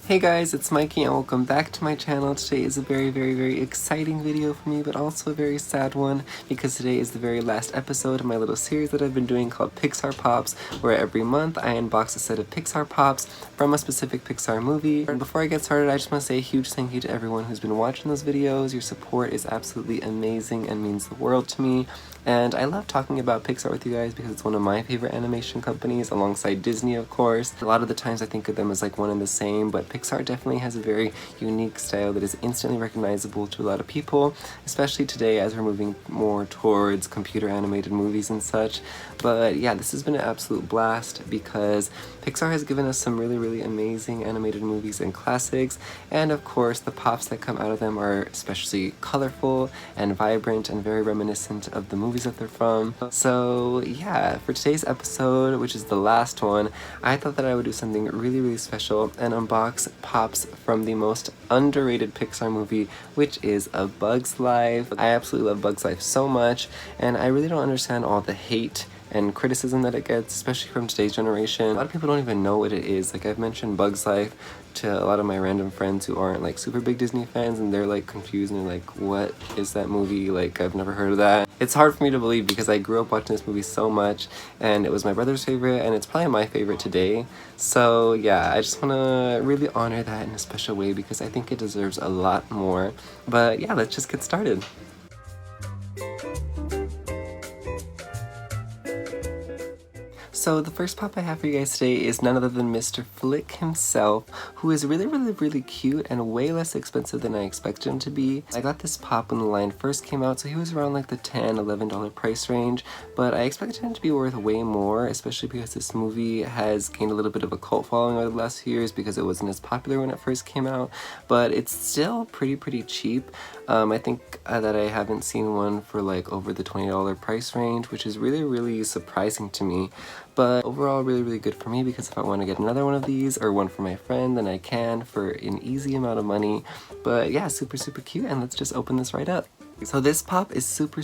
Hey guys, it's Mikey and welcome back to my channel. Today is a very exciting video for me, but also a very sad one because today is the very last episode of my little series that I've been doing called Pixar Pops, where every month I unbox a set of Pixar Pops from a specific Pixar movie. And before I get started, I just want to say a huge thank you to everyone who's been watching those videos. Your support is absolutely amazing and means the world to me. And I love talking about Pixar with you guys because it's one of my favorite animation companies, alongside Disney, of course. A lot of the times I think of them as like one and the same, but Pixar definitely has a very unique style that is instantly recognizable to a lot of people, especially today as we're moving more towards computer animated movies and such. But yeah, this has been an absolute blast because Pixar has given us some really amazing animated movies and classics, and of course the pops that come out of them are especially colorful and vibrant and very reminiscent of the movies that they're from. So yeah, for today's episode, which is the last one, I thought that I would do something really special and unbox pops from the most underrated Pixar movie, which is A Bug's Life. I absolutely love Bug's Life so much, and I really don't understand all the hate and criticism that it gets, especially from today's generation. A lot of people don't even know what it is. Like, I've mentioned Bug's Life to a lot of my random friends who aren't like super big Disney fans, and they're like confused and they're like, what is that movie? Like, I've never heard of that. It's hard for me to believe because I grew up watching this movie so much, and it was my brother's favorite, and it's probably my favorite today. So yeah, I just want to really honor that in a special way because I think it deserves a lot more. But yeah, let's just get started. So the first pop I have for you guys today is none other than Mr. Flick himself, who is really cute and way less expensive than I expected him to be. I got this pop when the line first came out, so he was around like the $10, $11 price range, but I expected him to be worth way more, especially because this movie has gained a little bit of a cult following over the last few years because it wasn't as popular when it first came out, but it's still pretty cheap. I think that I haven't seen one for like over the $20 price range, which is really surprising to me. But overall, really good for me because if I want to get another one of these or one for my friend, then I can for an easy amount of money. But yeah, super cute, and let's just open this right up. So this pop is super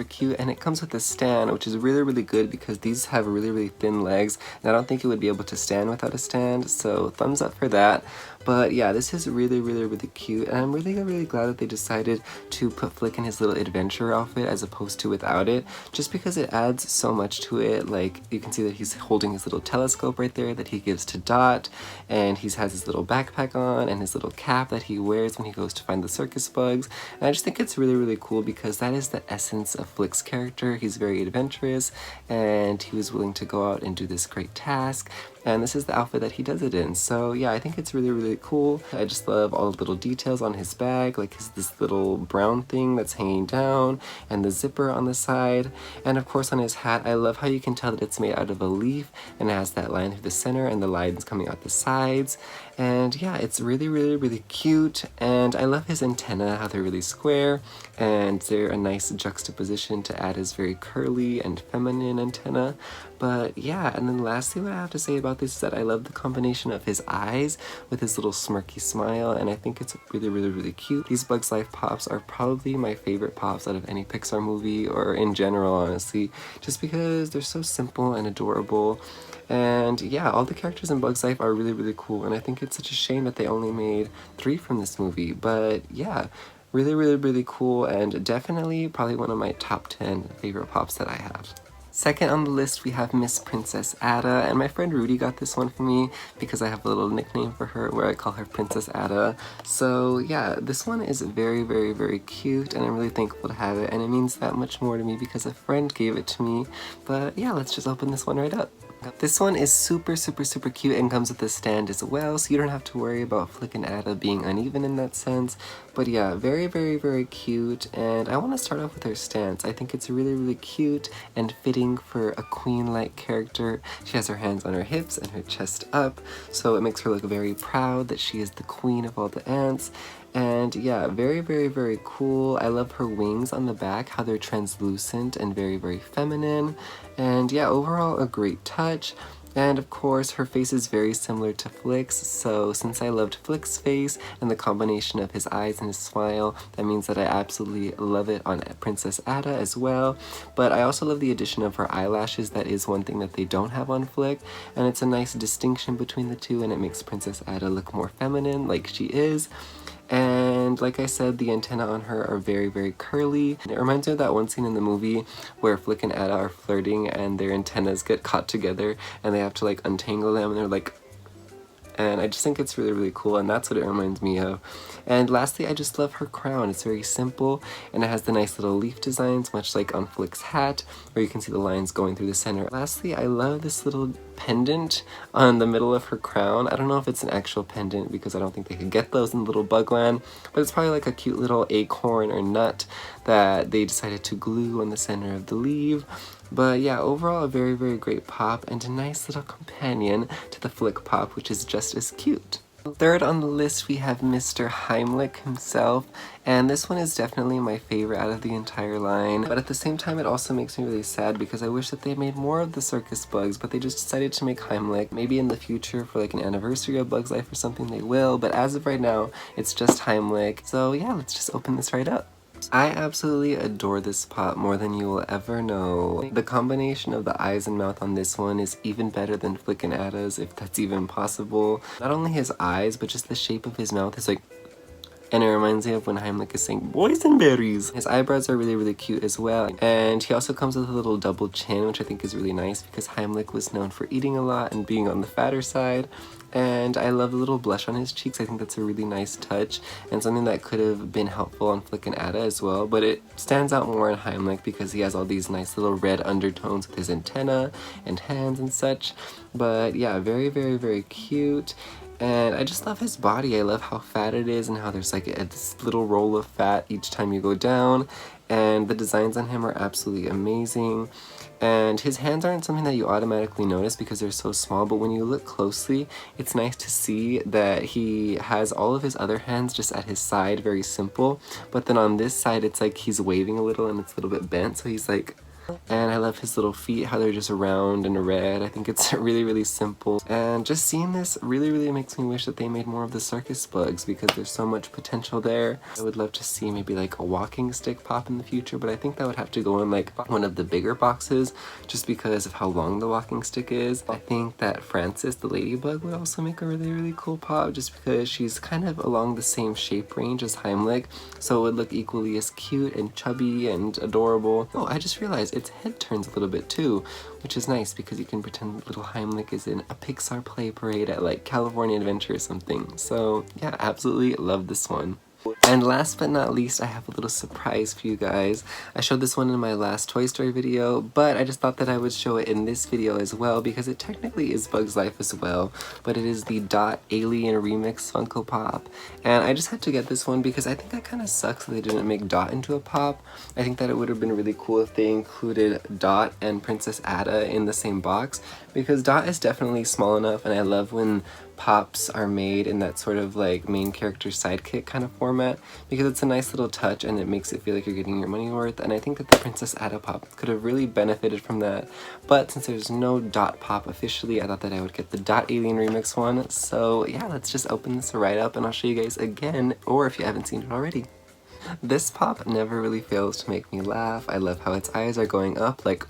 cute, and it comes with a stand, which is really good because these have really thin legs, and I don't think it would be able to stand without a stand, so thumbs up for that. But yeah, this is really cute, and I'm really glad that they decided to put Flick in his little adventure outfit as opposed to without it, just because it adds so much to it. Like, you can see that he's holding his little telescope right there that he gives to Dot, and he has his little backpack on and his little cap that he wears when he goes to find the circus bugs, and I just think it's really cool because that is the essence of Flick's character. He's very adventurous, and he was willing to go out and do this great task, and this is the outfit that he does it in. So yeah, I think it's really cool. I just love all the little details on his bag, like this little brown thing that's hanging down, and the zipper on the side, and of course on his hat, I love how you can tell that it's made out of a leaf, and it has that line through the center and the lines coming out the sides. And yeah, it's really cute, and I love his antenna, how they're really square, and they're a nice juxtaposition to add his very curly and feminine antenna. But yeah, and then lastly, what I have to say about this is that I love the combination of his eyes with his little smirky smile, and I think it's really cute. These Bug's Life pops are probably my favorite pops out of any Pixar movie, or in general, honestly, just because they're so simple and adorable. And yeah, all the characters in Bug's Life are really cool, and I think it's such a shame that they only made 3 from this movie. But yeah, really cool, and definitely probably one of my top 10 favorite pops that I have. Second on the list, we have Miss Princess Ada, and my friend Rudy got this one for me because I have a little nickname for her where I call her Princess Ada. So yeah, this one is very cute, and I'm really thankful to have it, and it means that much more to me because a friend gave it to me. But yeah, let's just open this one right up. This one is super cute and comes with a stand as well, so you don't have to worry about Flick and Ada being uneven in that sense. But yeah, very cute, and I want to start off with her stance. I think it's really cute and fitting for a queen-like character. She has her hands on her hips and her chest up, so it makes her look very proud that she is the queen of all the ants. And yeah, very cool. I love her wings on the back, how they're translucent and very feminine. And yeah, overall a great touch. And of course, her face is very similar to Flick's, so since I loved Flick's face and the combination of his eyes and his smile, that means that I absolutely love it on Princess Ada as well. But I also love the addition of her eyelashes. That is one thing that they don't have on Flick, and it's a nice distinction between the two, and it makes Princess Ada look more feminine like she is. And like I said, the antennae on her are very, very curly. It reminds me of that one scene in the movie where Flick and Ada are flirting and their antennas get caught together and they have to like untangle them, and they're like, and I just think it's really, really cool, and that's what it reminds me of. And lastly, I just love her crown. It's very simple, and it has the nice little leaf designs, much like on Flick's hat, where you can see the lines going through the center. Lastly, I love this little pendant on the middle of her crown. I don't know if it's an actual pendant because I don't think they could get those in Little Bugland, but it's probably like a cute little acorn or nut that they decided to glue on the center of the leaf. But yeah, overall a very, very great pop and a nice little companion to the Flick pop, which is just as cute. Third on the list we have Mr. Heimlich himself, and this one is definitely my favorite out of the entire line, but at the same time it also makes me really sad because I wish that they made more of the circus bugs, but they just decided to make Heimlich. Maybe in the future for like an anniversary of Bug's Life or something they will, but as of right now it's just Heimlich. So yeah, let's just open this right up. I absolutely adore this pop more than you will ever know. The combination of the eyes and mouth on this one is even better than Flick and Ada's, if that's even possible. Not only his eyes, but just the shape of his mouth is like, and it reminds me of when Heimlich is saying boysenberries. His eyebrows are really, really cute as well. And he also comes with a little double chin, which I think is really nice because Heimlich was known for eating a lot and being on the fatter side. And I love the little blush on his cheeks. I think that's a really nice touch and something that could have been helpful on Flick and Ada as well, but it stands out more in Heimlich because he has all these nice little red undertones with his antenna and hands and such. But yeah, very, very, very cute. And I just love his body. I love how fat it is and how there's like this little roll of fat each time you go down. And the designs on him are absolutely amazing. And his hands aren't something that you automatically notice because they're so small, but when you look closely, it's nice to see that he has all of his other hands just at his side, very simple. But then on this side, it's like he's waving a little and it's a little bit bent, so he's like... And I love his little feet, how they're just round and red. I think it's really, really simple. And just seeing this really, really makes me wish that they made more of the circus bugs because there's so much potential there. I would love to see maybe like a walking stick pop in the future, but I think that would have to go in like one of the bigger boxes just because of how long the walking stick is. I think that Frances, the ladybug, would also make a really, really cool pop just because she's kind of along the same shape range as Heimlich, so it would look equally as cute and chubby and adorable. Oh, I just realized its head turns a little bit too, which is nice because you can pretend little Heimlich is in a Pixar play parade at like California Adventure or something. So yeah, absolutely love this one. And last but not least, I have a little surprise for you guys. I showed this one in my last Toy Story video, but I just thought that I would show it in this video as well because it technically is Bug's Life as well, but it is the Dot Alien Remix Funko Pop. And I just had to get this one because I think that kind of sucks that they didn't make Dot into a pop. I think that it would have been really cool if they included Dot and Princess Ada in the same box because Dot is definitely small enough, and I love when pops are made in that sort of like main character sidekick kind of format because it's a nice little touch and it makes it feel like you're getting your money worth, and I think that the Princess Ada pop could have really benefited from that. But since there's no Dot pop officially, I thought that I would get the Dot Alien Remix one. So yeah, let's just open this right up and I'll show you guys again, or if you haven't seen it already. This pop never really fails to make me laugh. I love how its eyes are going up like,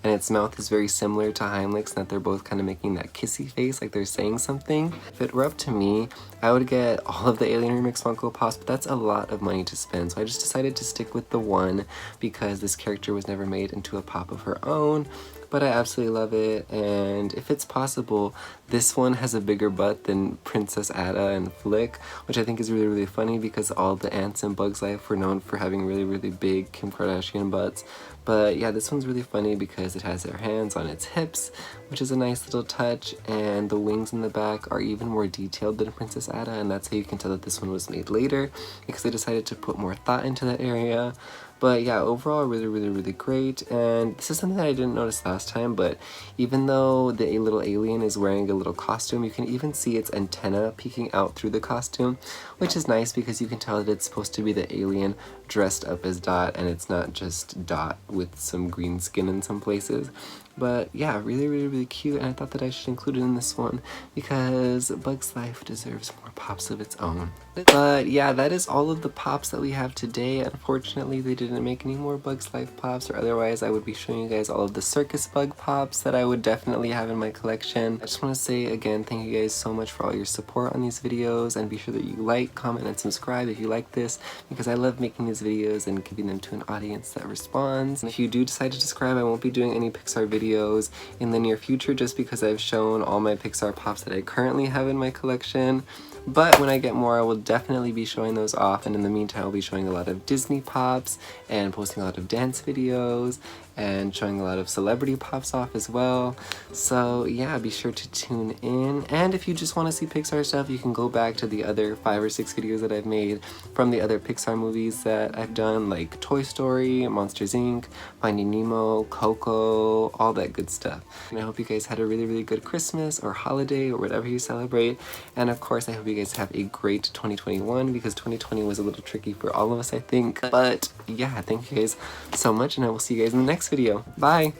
and its mouth is very similar to Heimlich's, and that they're both kind of making that kissy face like they're saying something. If it were up to me, I would get all of the Alien Remix Funko Pops, but that's a lot of money to spend, so I just decided to stick with the one because this character was never made into a pop of her own. But I absolutely love it, and if it's possible, this one has a bigger butt than Princess Ada and Flick, which I think is really, really funny because all the ants in Bug's Life were known for having really, really big Kim Kardashian butts. But yeah, this one's really funny because it has their hands on its hips, which is a nice little touch, and the wings in the back are even more detailed than Princess Ada, and that's how you can tell that this one was made later because they decided to put more thought into that area. But yeah, overall really, really, really great. And this is something that I didn't notice last time, but even though the little alien is wearing a little costume, you can even see its antenna peeking out through the costume, which is nice because you can tell that it's supposed to be the alien dressed up as Dot, and it's not just Dot with some green skin in some places. But yeah, really cute, and I thought that I should include it in this one because Bug's Life deserves more pops of its own. But yeah, that is all of the pops that we have today. Unfortunately, they didn't make any more Bug's Life pops, or otherwise I would be showing you guys all of the circus bug pops that I would definitely have in my collection. I just want to say again, thank you guys so much for all your support on these videos, and be sure that you like, comment, and subscribe if you like this, because I love making these videos and giving them to an audience that responds. And if you do decide to subscribe, I won't be doing any Pixar videos in the near future just because I've shown all my Pixar pops that I currently have in my collection. But when I get more, I will definitely be showing those off, and in the meantime I'll be showing a lot of Disney pops and posting a lot of dance videos and showing a lot of celebrity pops off as well. So yeah, be sure to tune in, and if you just want to see Pixar stuff, you can go back to the other 5 or 6 videos that I've made from the other Pixar movies that I've done, like Toy Story, Monsters Inc., Finding Nemo, Coco, all that good stuff. And I hope you guys had a really good Christmas or holiday or whatever you celebrate, and of course I hope you guys have a great 2021, because 2020 was a little tricky for all of us, I think. But yeah, thank you guys so much, and I will see you guys in the next video. Bye!